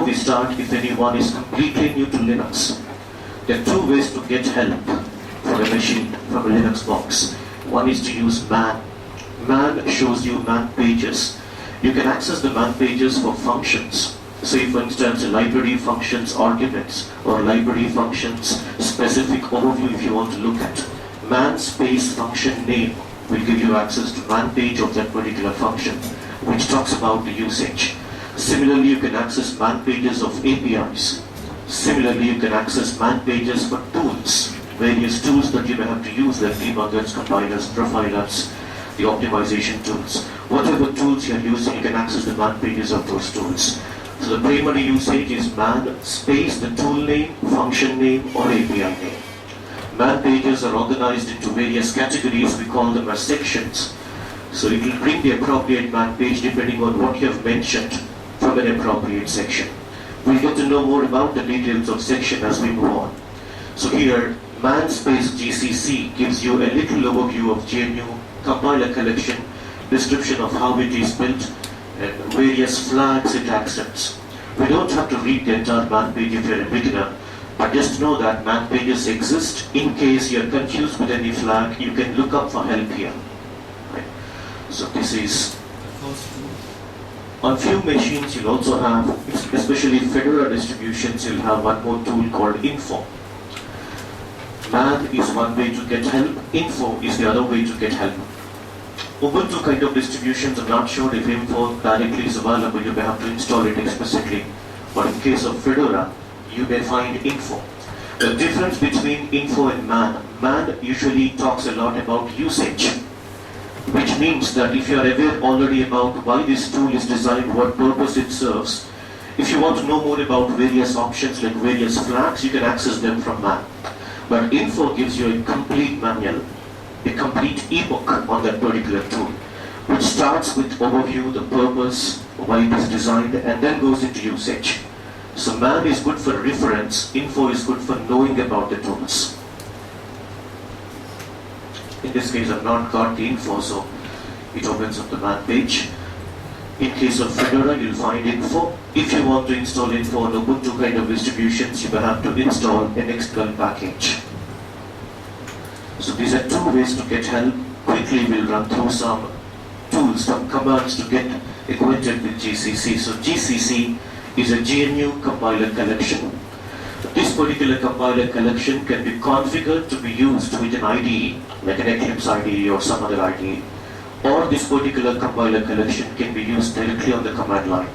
we start, if anyone is completely new to Linux, there are two ways to get help from a machine, from a Linux box. One is to use man. Man shows you man pages. You can access the man pages for functions. Say for instance, library functions arguments or library functions specific overview if you want to look at. Man space function name will give you access to man page of that particular function, which talks about the usage. Similarly, you can access man pages of APIs. Similarly, you can access man pages for tools, various tools that you may have to use like debuggers, compilers, profilers, the optimization tools. Whatever tools you are using, you can access the man pages of those tools. So the primary usage is man space the tool name, function name or API name. Man pages are organized into various categories, we call them as sections. So it will bring the appropriate man page depending on what you have mentioned from an appropriate section. We'll get to know more about the details of section as we move on. So here, man space GCC gives you a little overview of GNU compiler collection, description of how it is built, and various flags it accepts. We don't have to read the entire man page if you're a beginner, but just know that man pages exist. In case you're confused with any flag, you can look up for help here. Right. So this is the first tool. On few machines you'll also have, especially Fedora distributions, you'll have one more tool called info. Man is one way to get help, info is the other way to get help. Ubuntu kind of distributions, I'm not sure if info directly is available, you may have to install it explicitly. But in case of Fedora, you may find info. The difference between info and man usually talks a lot about usage, which means that if you are aware already about why this tool is designed, what purpose it serves, if you want to know more about various options like various flags, you can access them from man. But info gives you a complete manual, a complete ebook on that particular tool, which starts with overview, the purpose, why it is designed, and then goes into usage. So man is good for reference, info is good for knowing about the tools. In this case I've not got the info, so it opens up the man page. In case of Fedora, you'll find info. If you want to install info on Ubuntu kind of distributions, you will have to install an external package. So these are two ways to get help. Quickly we'll run through some tools, some commands to get acquainted with GCC. So GCC is a GNU compiler collection. This particular compiler collection can be configured to be used with an IDE, like an Eclipse IDE or some other IDE. Or this particular compiler collection can be used directly on the command line.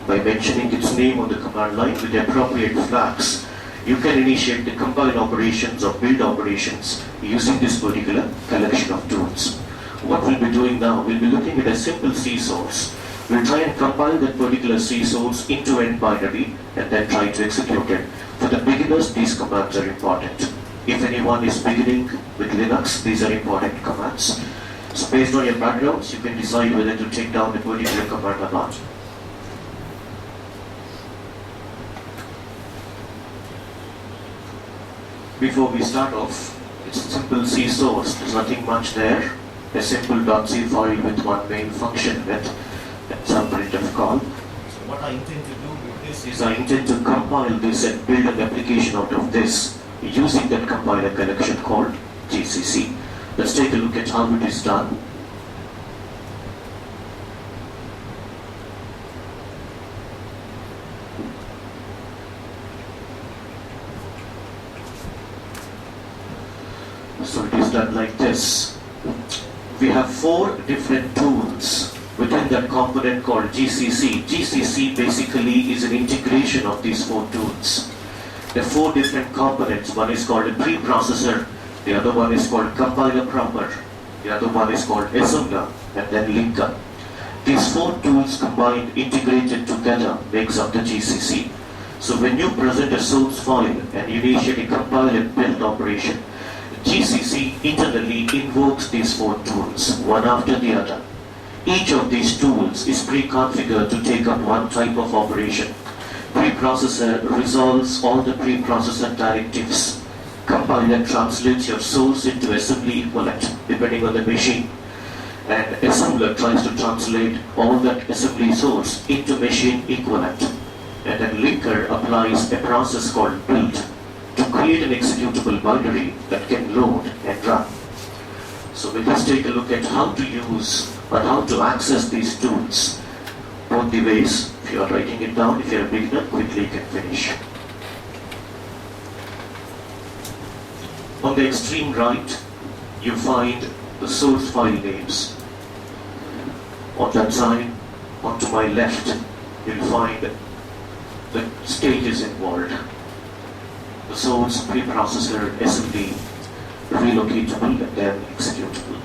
By mentioning its name on the command line with the appropriate flags, you can initiate the compile operations or build operations using this particular collection of tools. What we'll be doing now, we'll be looking at a simple C source. We'll try and compile that particular C source into end binary and then try to execute it. For the beginners, these commands are important. If anyone is beginning with Linux, these are important commands. So based on your backgrounds, you can decide whether to take down the particular command or not. Before we start off, it's a simple C source, there's nothing much there. A simple .c file with one main function with some printf call. So what I intend to do with this is I intend to compile this and build an application out of this using that compiler collection called GCC. Let's take a look at how it is done. So it is done like this. We have 4 different tools within that component called GCC. GCC basically is an integration of these 4 tools. There are 4 different components. One is called a preprocessor, the other one is called compiler proper, the other one is called assembler, and then linker. These 4 tools combined, integrated together, makes up the GCC. So when you present a source file and you initiate a compile and build operation, GCC internally invokes these 4 tools, one after the other. Each of these tools is pre-configured to take up one type of operation. Preprocessor resolves all the preprocessor directives. Compiler translates your source into assembly equivalent, depending on the machine. And assembler tries to translate all that assembly source into machine equivalent. and then linker applies a process called build to create an executable binary that can load and run. So we'll just take a look at how to use or how to access these tools. Both the ways, if you are writing it down, if you're a beginner, quickly you can finish. On the extreme right, you find the source file names. On that side, onto my left, you'll find the stages involved. The source, preprocessor, SMD, relocatable, and then executable.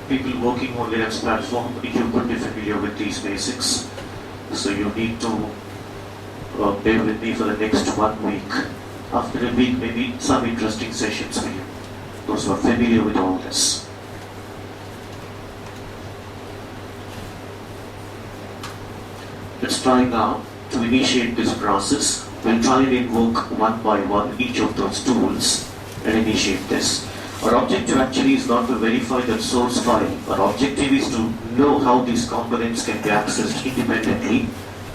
People working on Linux platform, you could be familiar with these basics. So you need to bear with me for the next 1 week. After a week, maybe some interesting sessions for you, those who are familiar with all this. Let's try now to initiate this process. We'll try and invoke one by one each of those tools and initiate this. Our objective actually is not to verify that source file. Our objective is to know how these components can be accessed independently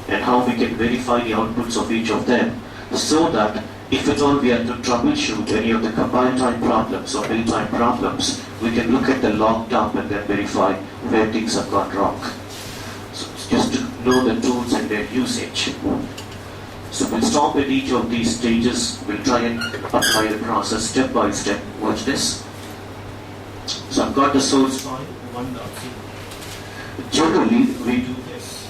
and how we can verify the outputs of each of them, so that if at all we are to troubleshoot any of the compile time problems or build time problems, we can look at the log dump and then verify where things have gone wrong. So it's just to know the tools and their usage. So we'll stop at each of these stages. We'll try and apply the process step by step. Watch this. So I've got the source file, 1.c. Generally, we do this.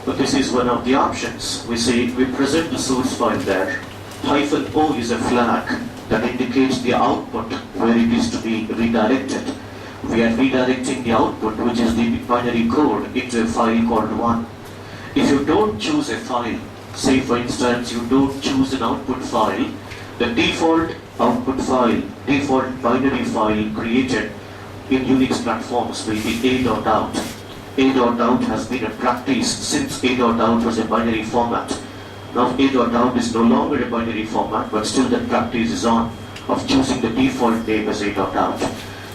But this is one of the options. We say we present the source file there. -o is a flag that indicates the output where it is to be redirected. We are redirecting the output, which is the binary code, into a file called 1. If you don't choose a file, say for instance you don't choose an output file, the default output file, default binary file created in Unix platforms will be a.out. A.out has been a practice since a.out was a binary format. Now a.out is no longer a binary format, but still that practice is on of choosing the default name as a.out.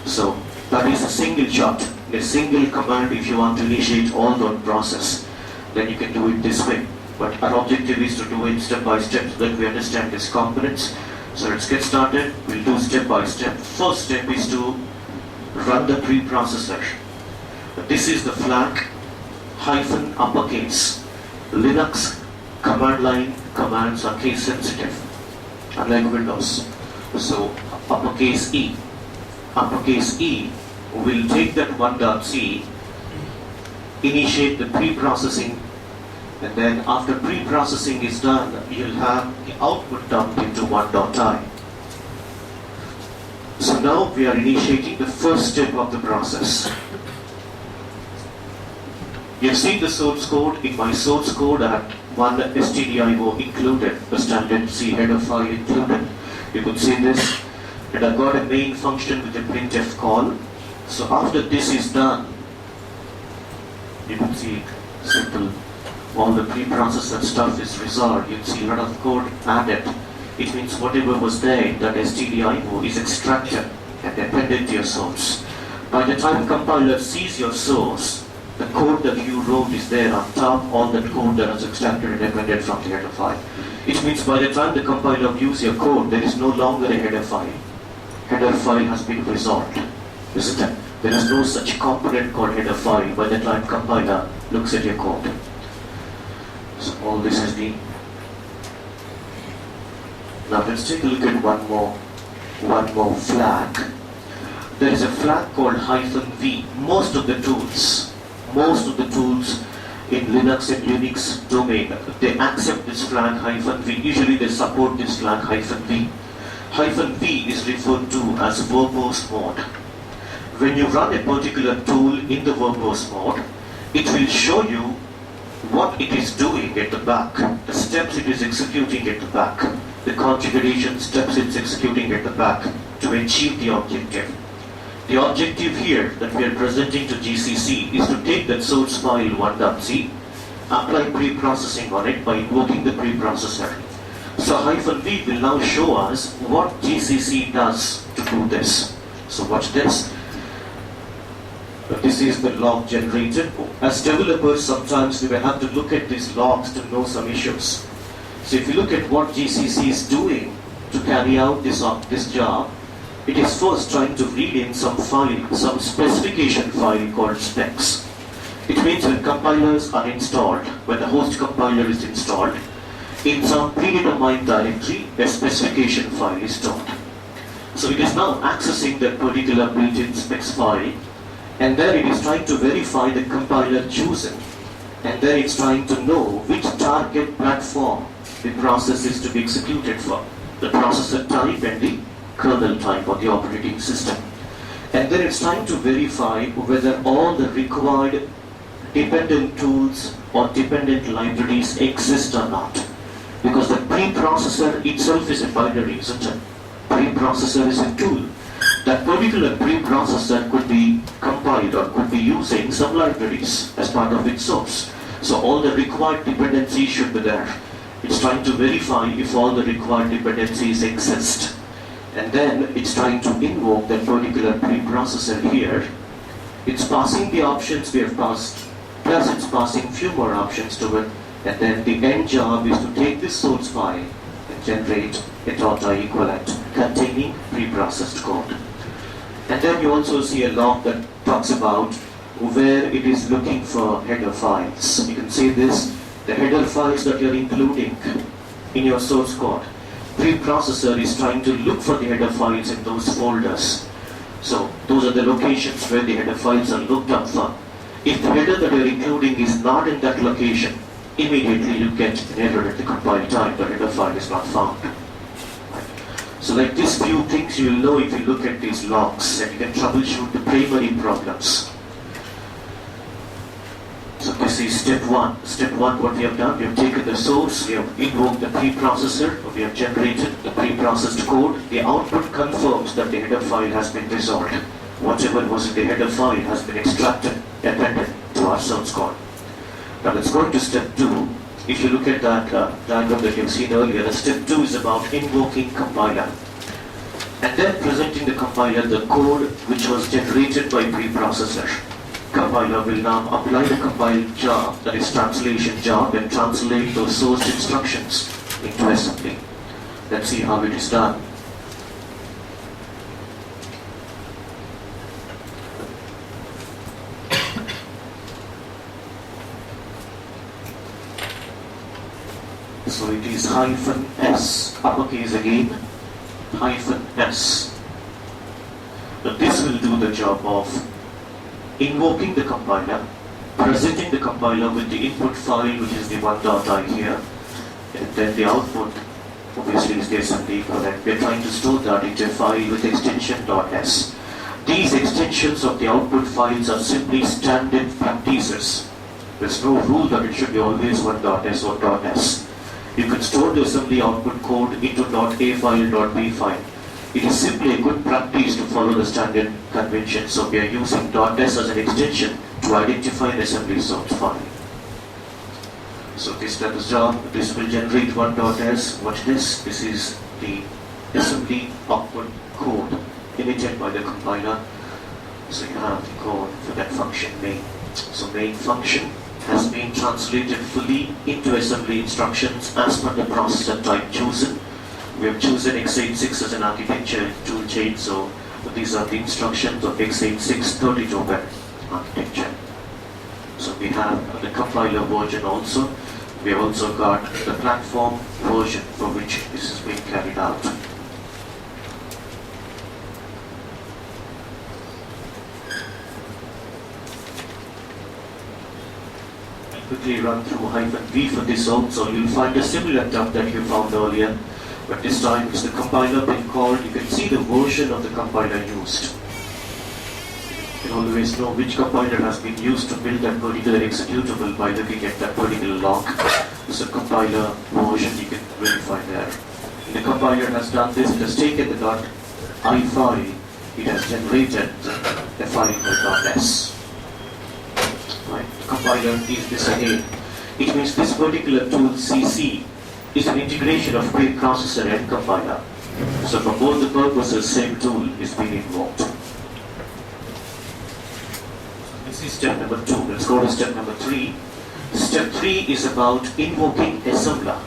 So that is a single shot, a single command if you want to initiate all that process. Then you can do it this way. But our objective is to do it step by step so that we understand these components. So let's get started. We'll do step by step. First step is to run the preprocessor. This is the flag -uppercase. Linux command line commands are case sensitive, unlike Windows. So uppercase E. Uppercase E will take that 1.c, initiate the pre-processing, and then after pre-processing is done, you'll have the output dumped into 1.i. So now we are initiating the first step of the process. You've seen the source code. In my source code, I have one stdio included, the standard C header file included. You could see this, and I've got a main function with a printf call. So after this is done, you can see simple, all the pre-processor stuff is resolved. You can see a lot of code added. It means whatever was there in that stdio is extracted and appended to your source. By the time compiler sees your source, the code that you wrote is there on top, all that code that was extracted and appended from the header file. It means by the time the compiler views your code, there is no longer a header file. Header file has been resolved, isn't it? There is no such component called header file by the time compiler looks at your code. So all this has been. Now let's take a look at one more flag. There is a flag called -v. Most of the tools in Linux and Unix domain, they accept this flag -v. Usually they support this flag -v. -v is referred to as verbose mode. When you run a particular tool in the verbose mode, it will show you what it is doing at the back, the steps it is executing at the back, the configuration steps it's executing at the back to achieve the objective. The objective here that we are presenting to GCC is to take that source file 1.c, apply pre-processing on it by invoking the preprocessor. So -v will now show us what GCC does to do this. So watch this. This is the log generated. As developers, sometimes we will have to look at these logs to know some issues. So if you look at what GCC is doing to carry out this job, it is first trying to read in some file, some specification file called specs. It means when compilers are installed, when the host compiler is installed, in some predetermined directory, a specification file is stored. So it is now accessing that particular built-in specs file, and then it is trying to verify the compiler chosen, and then it's trying to know which target platform the process is to be executed for, the processor type and the kernel type of the operating system. And then it's trying to verify whether all the required dependent tools or dependent libraries exist or not. Because the preprocessor itself is a binary, isn't it? Preprocessor is a tool. That particular preprocessor could be compiled or could be using some libraries as part of its source. So all the required dependencies should be there. It's trying to verify if all the required dependencies exist. And then it's trying to invoke that particular preprocessor here. It's passing the options we have passed, plus it's passing few more options to it. And then the end job is to take this source file and generate a data equivalent containing preprocessed code. And then you also see a log that talks about where it is looking for header files. You can see this, the header files that you're including in your source code. Preprocessor is trying to look for the header files in those folders. So those are the locations where the header files are looked up for. If the header that you're including is not in that location, immediately you get an error at the compile time, the header file is not found. So like these few things you'll know if you look at these logs, and you can troubleshoot the primary problems. So this is step one. Step one, what we have done, we have taken the source, we have invoked the preprocessor, we have generated the preprocessed code. The output confirms that the header file has been resolved. Whatever was in the header file has been extracted, appended to our source code. Now let's go into step 2. If you look at that diagram that you've seen earlier, the step 2 is about invoking compiler. And then presenting the compiler the code which was generated by preprocessor. Compiler will now apply the compiled job, that is translation job, and translate those source instructions into assembly. Let's see how it is done. So it is -s, uppercase again, -s. Now this will do the job of invoking the compiler, presenting the compiler with the input file, which is the 1.i here, and then the output obviously is the assembly equivalent. We are trying to store that into a file with extension .s. These extensions of the output files are simply standard practices. There's no rule that it should be always 1.s or .s. You can store the assembly output code into .a file, .b file. It is simply a good practice to follow the standard convention. So we are using .s as an extension to identify an assembly source file. So this does the job. This will generate 1.s. Watch this. This is the assembly output code emitted by the compiler. So you have the code for that function main. So main function has been translated fully into assembly instructions as per the processor type chosen. We have chosen x86 as an architecture tool chain, so these are the instructions of x86 32-bit architecture. So we have the compiler version also. We have also got the platform version for which this is being carried out. Quickly run through -v for this also. You'll find a similar term that you found earlier, but this time it's the compiler being called. You can see the version of the compiler used. You always know which compiler has been used to build that particular executable by looking at that particular log. So compiler version you can verify there. And the compiler has done this. It has taken the .i file it has generated a file called .s. Right? The compiler is this again. It means this particular tool CC is an integration of preprocessor and compiler. So for both the purposes, same tool is being invoked. This is step number 2. Let's go to step number 3. Step 3 is about invoking assembler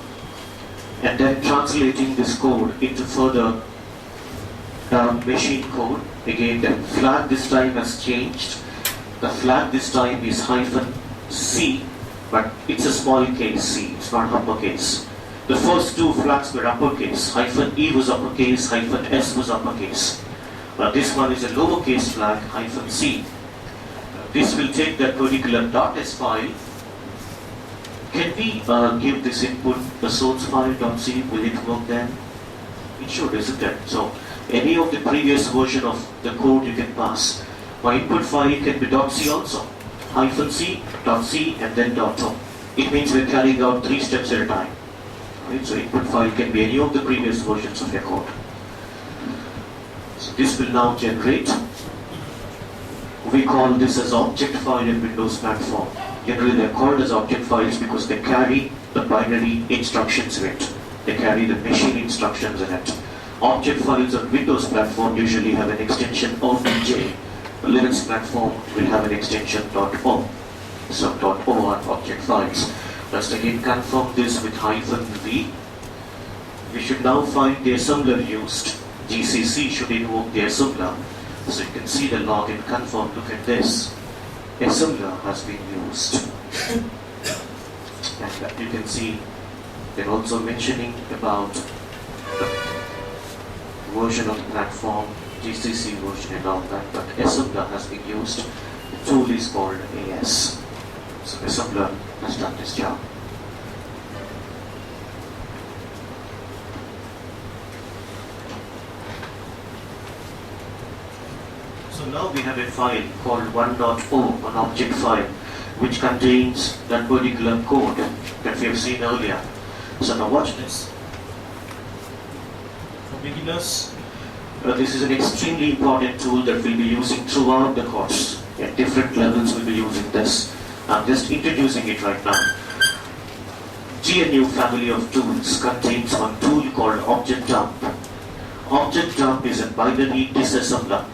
and then translating this code into further machine code. Again, the flag this time has changed. The flag this time is -C, but it's a small case C, it's not uppercase. The first two flags were uppercase, -E was uppercase, -S was uppercase. This one is a lowercase flag, -C. This will take that particular .s file. Can we give this input the source file .c? Will it work then? It should, isn't it? So any of the previous version of the code you can pass. My input file can be .c also. -C, .c, and then .o. It means we're carrying out 3 steps at a time. Right? So input file can be any of the previous versions of your code. So this will now generate. We call this as object file in Windows platform. Generally they're called as object files because they carry the binary instructions in it. They carry the machine instructions in it. Object files on Windows platform usually have an extension OBJ. The Linux platform will have an extension .o. So .o are object files. Let's again confirm this with -v. We should now find the assembler used. GCC should invoke the assembler. So you can see the log and confirm. Look at this. Assembler has been used. And you can see they're also mentioning about the version of the platform, GCC version and all that, but assembler has been used. The tool is called AS. So assembler has done this job. So now we have a file called 1.o, an object file, which contains that particular code that we have seen earlier. So now watch this. For beginners, this is an extremely important tool that we'll be using throughout the course. At different levels we'll be using this. I'm just introducing it right now. GNU family of tools contains one tool called object dump. Object dump is a binary disassembler.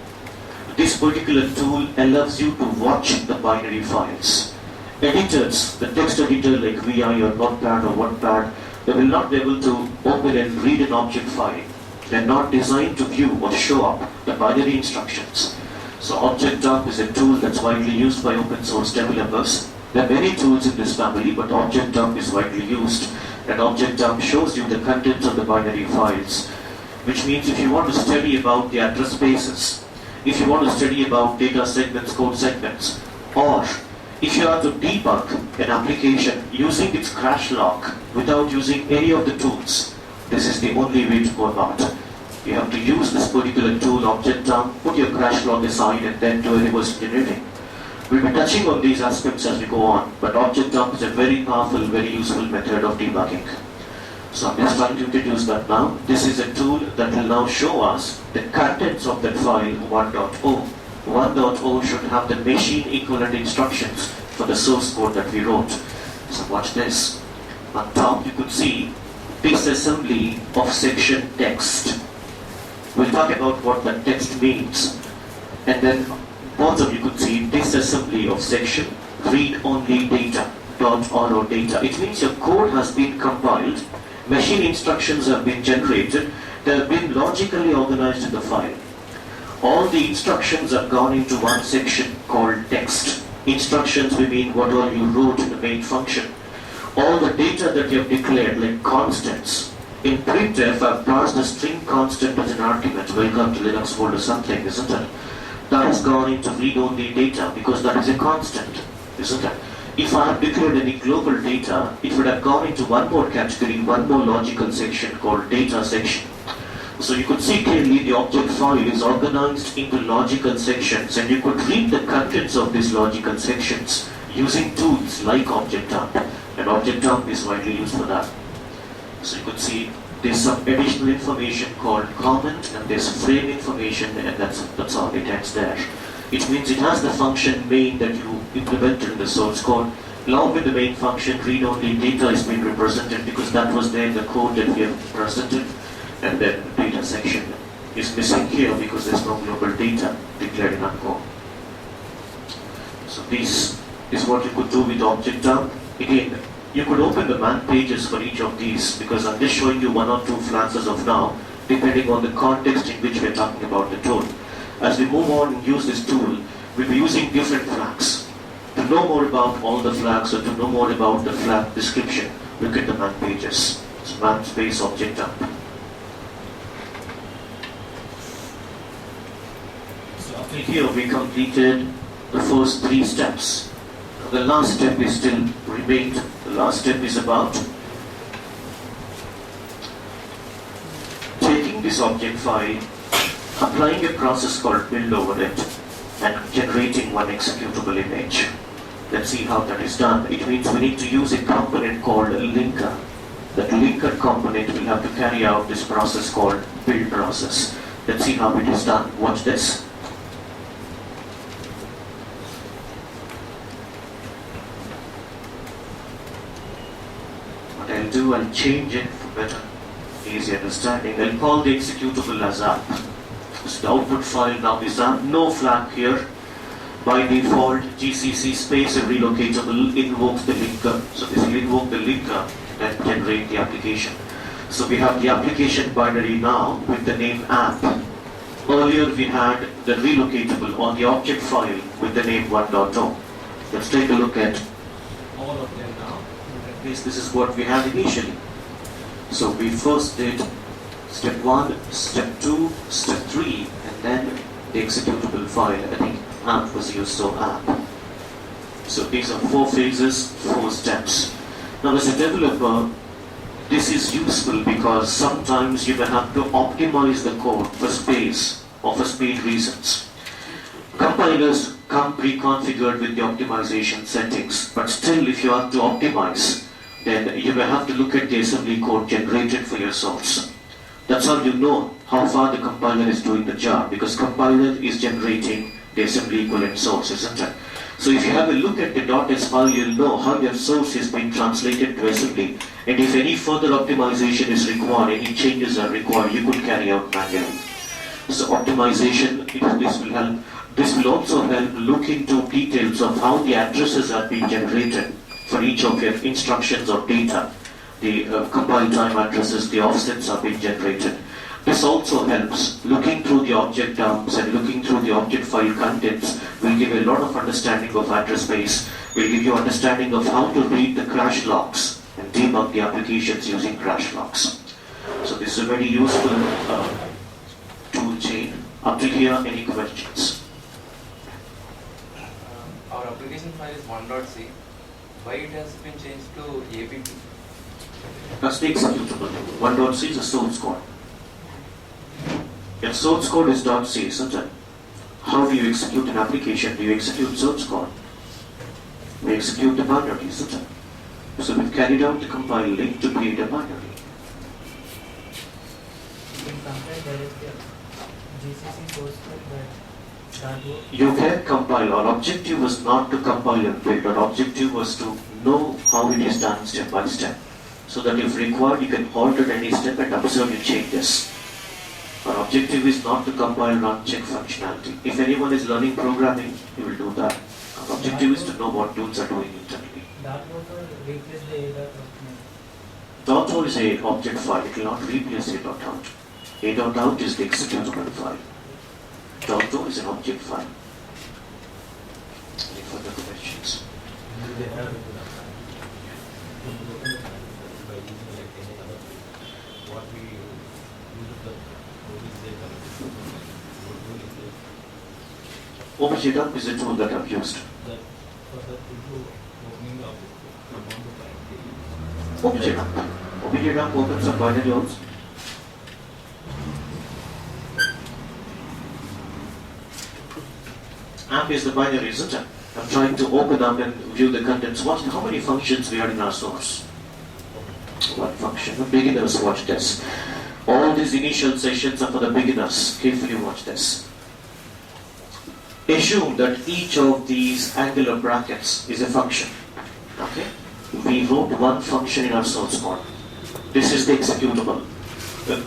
This particular tool allows you to watch the binary files. Editors, the text editor like VI or Notepad or OnePad, they will not be able to open and read an object file. They're not designed to view or show up the binary instructions. So object dump is a tool that's widely used by open source developers. There are many tools in this family, but object dump is widely used. And object dump shows you the contents of the binary files, which means if you want to study about the address spaces, if you want to study about data segments, code segments, or if you are to debug an application using its crash log without using any of the tools, this is the only way to go about it. You have to use this particular tool, object dump, put your crash log aside, and then do a reverse engineering. We'll be touching on these aspects as we go on, but object dump is a very powerful, very useful method of debugging. So I'm just trying to introduce that now. This is a tool that will now show us the contents of that file 1.o. 1.o should have the machine equivalent instructions for the source code that we wrote. So watch this. On top you could see disassembly of section text. We'll talk about what that text means. And then bottom you could see disassembly of section read-only data, .ro data. It means your code has been compiled, machine instructions have been generated, they have been logically organized in the file. All the instructions have gone into one section called text. Instructions, we mean what all you wrote in the main function. All the data that you have declared, like constants. In printf, I've passed a string constant as an argument. Welcome to Linux world or something, isn't it? That has gone into read-only data because that is a constant, isn't it? If I have declared any global data, it would have gone into one more category, one more logical section called data section. So you could see clearly the object file is organized into logical sections, and you could read the contents of these logical sections using tools like object dump. And object dump is widely used for that. So you could see There's some additional information called comment, and there's frame information, and that's all. It ends there. It means it has the function main that you implemented in the source code. Along with the main function, read-only data is being represented because that was there in the code that we have presented, and then data section is missing here because there's no global data declared in our code. So this is what you could do with object dump. Again, you could open the man pages for each of these because I'm just showing you one or two flags as of now, depending on the context in which we're talking about the tool. As we move on and use this tool, we'll be using different flags. To know more about all the flags or to know more about the flag description, look at the man pages. It's man space object dump. So after here we completed the first three steps. The last step is still remained. The last step is about taking this object file, applying a process called build over it, and generating one executable image. Let's see how that is done. It means we need to use a component called linker. That linker component will have to carry out this process called build process. Let's see how it is done. Watch this. What I'll do, I'll change it for better, easy understanding. I'll call the executable as app. So the output file now is app. No flag here. By default, GCC space and relocatable invokes the linker. So this will invoke the linker and generate the application. So we have the application binary now with the name app. Earlier we had the relocatable or the object file with the name 1.0. Let's take a look at all of them now. At least this is what we had initially. So we first did step 1, step 2, step 3, and then the executable file. I think app was used, so app. So these are 4 phases, 4 steps. Now as a developer, this is useful because sometimes you may have to optimize the code for space or for speed reasons. Compilers come pre-configured with the optimization settings, but still if you have to optimize, then you may have to look at the assembly code generated for your source. That's how you know how far the compiler is doing the job, because compiler is generating the assembly equivalent source, isn't it? So if you have a look at the .s file, you'll know how your source is being translated to assembly, and if any further optimization is required, any changes are required, you could carry out manually. So optimization, this will help. This will also help look into details of how the addresses are being generated for each of your instructions or data. The compile time addresses, the offsets are being generated. This also helps. Looking through the object dumps and looking through the object file contents will give a lot of understanding of address space, will give you understanding of how to read the crash logs and debug the applications using crash logs. So this is a very useful tool chain. Up to here, any questions? Our application file is 1.c. Why it has been changed to APP? That's the executable. 1.c is a source code. Your source code is .c, isn't it? How do you execute an application? Do you execute source code? We execute the binary, isn't it? So we've carried out the compile link to create a binary. You can compile directly GCC source code that works. You can compile. Our objective was not to compile and build. Our objective was to know how it is done step by step. So that if required, you can halt at any step and observe your changes. Our objective is not to compile, run, check functionality. If anyone is learning programming, he will do that. Our objective is to know what tools are doing internally. That would replace the ADA .o is a object file. It will not replace a.out. A.out is the executable file. .o is an object file. Any further questions? OBJDump is a tool that I've used. OBJDump opens up binary also. App is the binary, isn't it? I'm trying to open up and view the contents. How many functions we had in our source? One function. The beginners watch this. All these initial sessions are for the beginners. Carefully watch this. Assume that each of these angular brackets is a function. Okay? We wrote one function in our source code. This is the executable.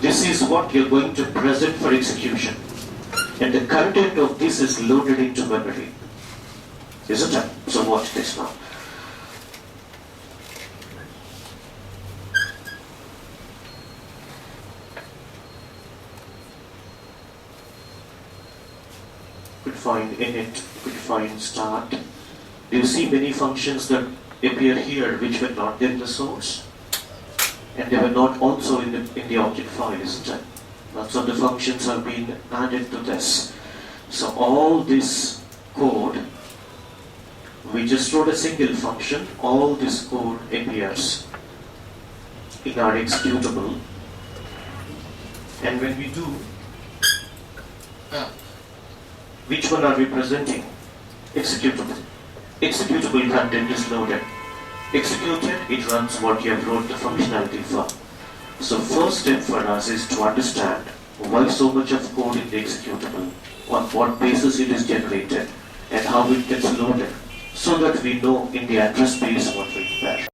This is what you're going to present for execution. And the content of this is loaded into memory. Isn't it? So watch this now. Could find init, could find start. Do you see many functions that appear here which were not there in the source? And they were not also in the object file, isn't it? Lots of the functions have been added to this. So all this code, we just wrote a single function, all this code appears in our executable. And when we do, which one are we presenting? Executable. Executable content is loaded. Executed, it runs what you have wrote the functionality for. So first step for us is to understand why so much of code in the executable, on what basis it is generated, and how it gets loaded, so that we know in the address space what we prepare.